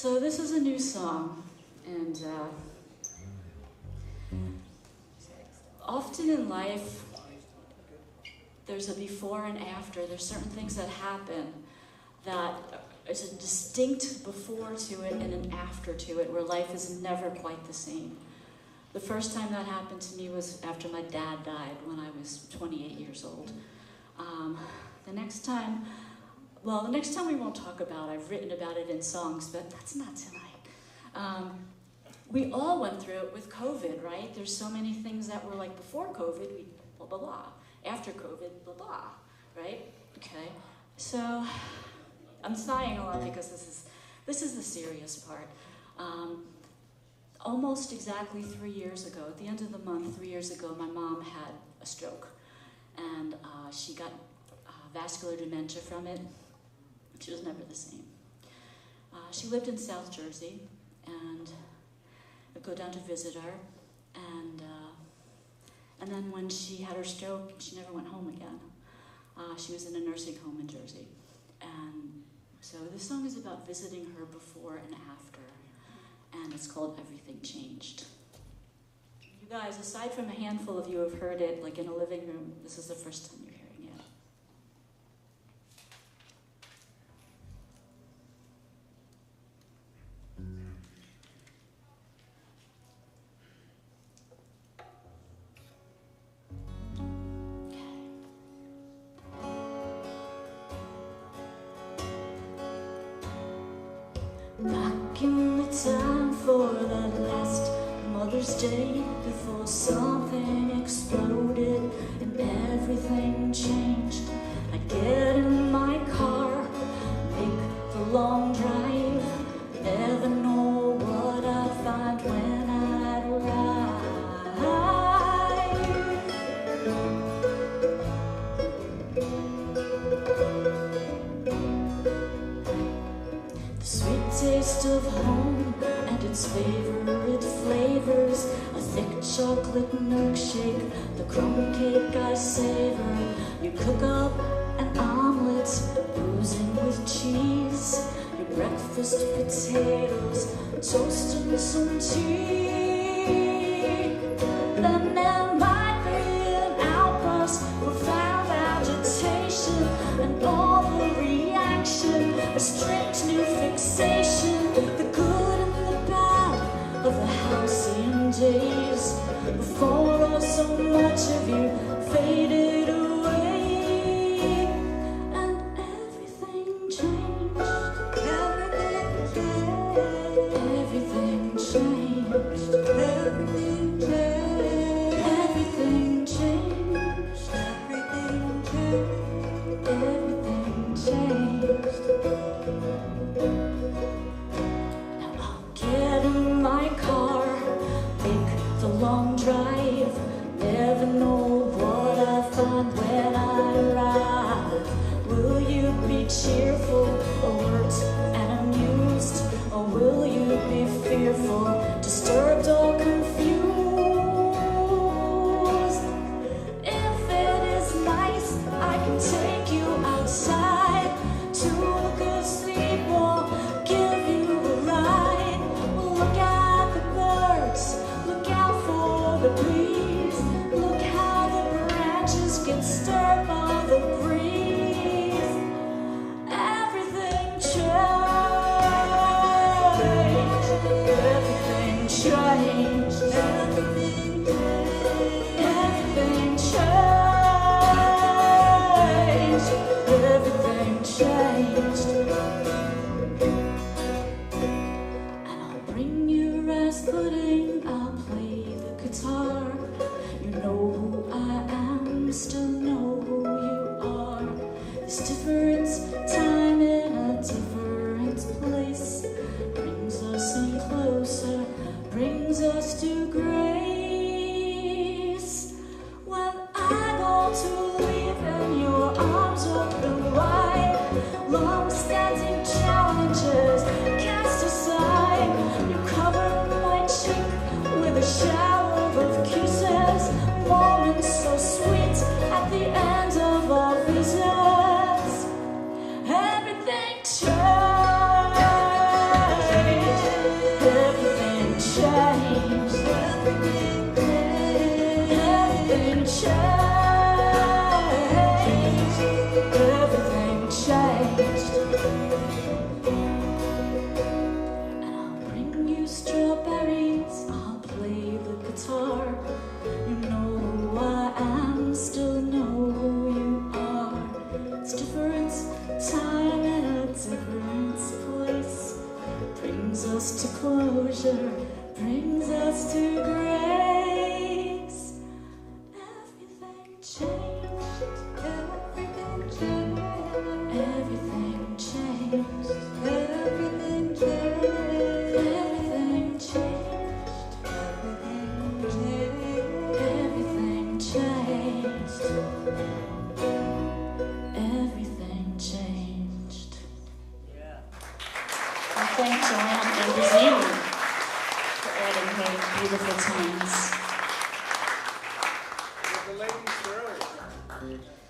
So this is a new song, and often in life, there's a before and after. There's certain things that happen that is a distinct before to it and an after to it, where life is never quite the same. The first time that happened to me was after my dad died when I was 28 years old. The next time we won't talk about. I've written about it in songs, but that's not tonight. We all went through it with COVID, right? There's so many things that were like before COVID, we blah, blah, blah. After COVID, blah, blah, right? Okay, so I'm sighing a lot because this is the serious part. Almost exactly 3 years ago, at the end of the month, 3 years ago, my mom had a stroke, and she got vascular dementia from it. She was never the same. She lived in South Jersey, and I'd go down to visit her, and then when she had her stroke, she never went home again. She was in a nursing home in Jersey. And so this song is about visiting her before and after, and it's called Everything Changed. You guys, aside from a handful of you who have heard it, like in a living room, this is the first time you're hearing it. Back in the time for that last Mother's Day, before something exploded and everything changed, I'd get in my car, make the long drive, never know what I'd find when I'd taste of home and its favorite flavors, a thick chocolate milkshake, the crumb cake I savor. You cook up an omelet, boozing with cheese, your breakfast potatoes, toast and some tea. Then there might be an outburst, profound agitation, and all the reaction, a strict new fixation, the good and the bad of the halcyon days, before so much of you faded away, and everything changed. Everything changed. Everything changed. Everything changed. Everything changed. Now I'll get in my car, make the long drive, never know what I find when I arrive. Will you be cheerful, alert and amused, or will you be fearful, disturbed or confused? If it is nice, I can take you outside to a good sleep or give you a ride. Look at the birds, look out for the breeze, look how the branches get stirred by the breeze. Everything changed. Everything thank Joanne Ambrosini for adding her beautiful tones.